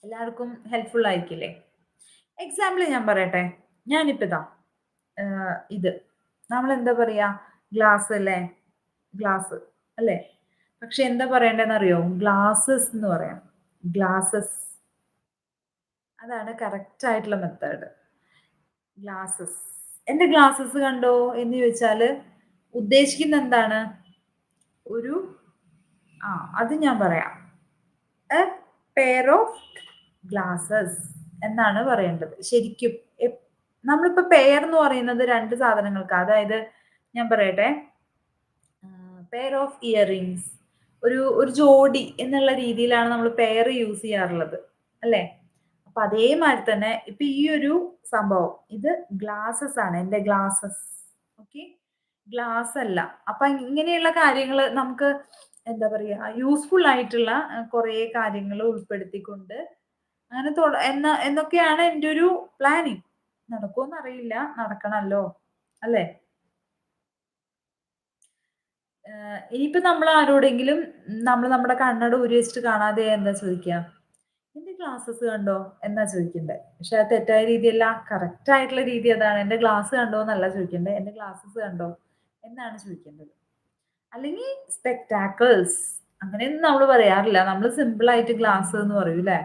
എല്ലാവർക്കും helpful ആയിരിക്കില്ലേ? Example ഞാൻ പറയട്ടെ. ഞാനിപ്പോ ഇതാ ഇത് നമ്മളെന്താ പറയാ? ഗ്ലാസ് അല്ലേ? ഗ്ലാസ് അല്ലേ? പക്ഷെ എന്താ പറയേണ്ടതെന്നറിയോ? ഗ്ലാസസ് എന്ന് പറയാം. ഗ്ലാസസ്. അതാണ് കറക്റ്റ് ആയിട്ടുള്ള മെത്തേഡ്. ഗ്ലാസസ്. എന്റെ ഗ്ലാസസ് കണ്ടോ എന്ന് ചോദിച്ചാല് ഉദ്ദേശിക്കുന്നത് എന്താണ്? ഒരു അത് ഞാൻ പറയാം. എ പെയർ ഓഫ് ഗ്ലാസസ് എന്നാണ് പറയേണ്ടത്. ശരിക്കും നമ്മളിപ്പോ പെയർ എന്ന് പറയുന്നത് 2 സാധനങ്ങൾക്ക്. അതായത് ഞാൻ പറയട്ടെ, പെയർ ഓഫ് ഇയറിംഗ്സ് ഒരു ജോഡി എന്നുള്ള രീതിയിലാണ് നമ്മൾ പെയർ യൂസ് ചെയ്യാറുള്ളത്. അല്ലേ? അപ്പൊ അതേമാതിരി തന്നെ ഇപ്പൊ ഈ ഒരു സംഭവം ഇത് ഗ്ലാസസ് ആണ്. എന്റെ ഗ്ലാസസ്. ഓക്കെ? ഗ്ലാസ് അല്ല. അപ്പൊ ഇങ്ങനെയുള്ള കാര്യങ്ങൾ നമുക്ക് എന്താ പറയാ യൂസ്ഫുൾ ആയിട്ടുള്ള കുറേ കാര്യങ്ങൾ ഉൾപ്പെടുത്തിക്കൊണ്ട് അങ്ങനെ എന്നൊക്കെയാണ് എൻ്റെ ഒരു പ്ലാനിങ്. നടക്കുമോന്നറിയില്ല. നടക്കണല്ലോ. അല്ലേ? ഇനിയിപ്പോ നമ്മൾ ആരോടെങ്കിലും നമ്മൾ നമ്മുടെ കണ്ണട ഊരി വെച്ചിട്ട് കാണാതെ എന്താ ചോദിക്കുക? "എന്റെ ഗ്ലാസസ് കണ്ടോ?" എന്നാ ചോദിക്കണ്ടേ. പക്ഷെ അത് തെറ്റായ രീതിയല്ല. കറക്റ്റ് ആയിട്ടുള്ള രീതി അതാണ്. "എന്റെ ഗ്ലാസ് കണ്ടോ?" എന്നല്ല ചോദിക്കണ്ടേ. "എന്റെ ഗ്ലാസസ് കണ്ടോ?" എന്നാണ് ചോദിക്കേണ്ടത്. അല്ലെങ്കിൽ സ്പെക്ടാക്കിൾസ് അങ്ങനെയൊന്നും നമ്മള് പറയാറില്ല. നമ്മള് സിമ്പിൾ ആയിട്ട് ഗ്ലാസ് എന്ന് പറയും ല്ലേ?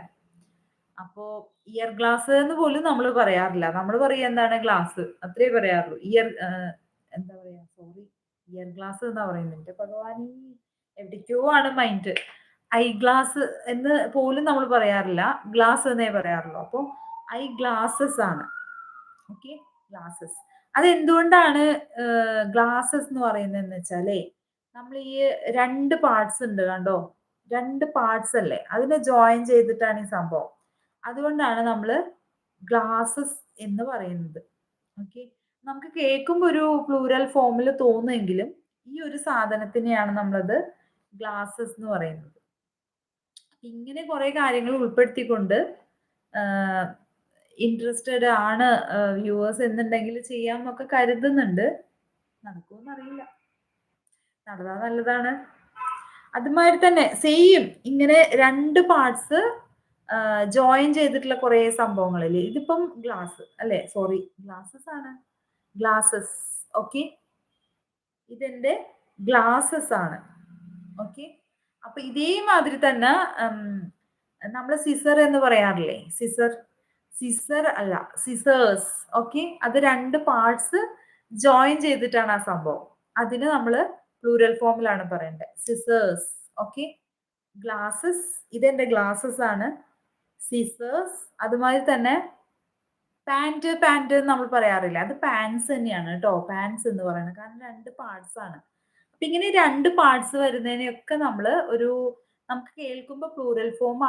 അപ്പോ ഇയർ ഗ്ലാസ് എന്ന് പോലും നമ്മള് പറയാറില്ല. നമ്മള് പറയാ എന്താണ് ഗ്ലാസ് അത്രേ പറയാറുള്ളൂ. എന്താ പറയാ സോറി ഇയർ ഗ്ലാസ് എന്നാ പറയുന്നത്. എന്റെ ഭഗവാനേ! എവിടേക്കോ ആണ് മൈൻഡ്. ഐ ഗ്ലാസ് എന്ന് പോലും നമ്മൾ പറയാറില്ല. ഗ്ലാസ് എന്നേ പറയാറുള്ളൂ. അപ്പൊ ഐ ഗ്ലാസസ് ആണ്. ഓക്കെ? ഗ്ലാസസ്. അതെന്തുകൊണ്ടാണ് ഗ്ലാസസ് എന്ന് പറയുന്നതെന്ന് വെച്ചാലേ, നമ്മൾ ഈ 2 പാർട്സ് ഉണ്ട് കണ്ടോ? 2 പാർട്സ് അല്ലേ? അതിനെ ജോയിൻ ചെയ്തിട്ടാണ് ഈ സംഭവം. അതുകൊണ്ടാണ് നമ്മള് ഗ്ലാസസ് എന്ന് പറയുന്നത്. ഓക്കെ? നമുക്ക് കേൾക്കുമ്പോ ഒരു പ്ലൂറൽ ഫോമിൽ തോന്നുമെങ്കിലും ഈ ഒരു സാധനത്തിനെയാണ് നമ്മളത് ഗ്ലാസസ് എന്ന് പറയുന്നത്. ഇങ്ങനെ കുറെ കാര്യങ്ങൾ ഉൾപ്പെടുത്തിക്കൊണ്ട് ആഹ് ഇൻട്രസ്റ്റഡ് ആണ് വ്യൂവേഴ്സ് എന്നുണ്ടെങ്കിൽ ചെയ്യാമെന്നൊക്കെ കരുതുന്നുണ്ട്. നടക്കുമോന്നറിയില്ല. നടന്നാ നല്ലതാണ്. അതുമാതിരി തന്നെ സെയിം ഇങ്ങനെ 2 പാർട്സ് ജോയിൻ ചെയ്തിട്ടുള്ള കുറേ സംഭവങ്ങളില്ലേ? ഇതിപ്പം ഗ്ലാസ് അല്ലേ? സോറി ഗ്ലാസസ് ആണ്. ഗ്ലാസസ്. ഓക്കെ? ഇതെന്റെ ഗ്ലാസസ് ആണ്. ഓക്കെ? അപ്പൊ ഇതേമാതിരി തന്നെ നമ്മള് സിസർ എന്ന് പറയാറില്ലേ? സിസർ. സിസർ അല്ല സിസേഴ്സ്. ഓക്കെ? അത് 2 പാർട്സ് ജോയിൻ ചെയ്തിട്ടാണ് ആ സംഭവം. അതിന് നമ്മള് പ്ലൂറൽ ഫോമിലാണ് പറയേണ്ടത്. സിസേഴ്സ്. ഓക്കെ? ഗ്ലാസസ് ഇതെന്റെ ഗ്ലാസസ് ആണ്. സിസേഴ്സ് അതുമാതിരി തന്നെ പാന്റ് നമ്മൾ പറയാറില്ല. അത് പാന്റ്സ് തന്നെയാണ് കേട്ടോ. പാന്റ്സ് എന്ന് പറയുന്നത്. കാരണം 2 പാർട്സ് ആണ്. അപ്പൊ ഇങ്ങനെ 2 പാർട്സ് വരുന്നതിനെയൊക്കെ നമ്മള് നമുക്ക് കേൾക്കുമ്പോ പ്ലൂറൽ ഫോം ആണ്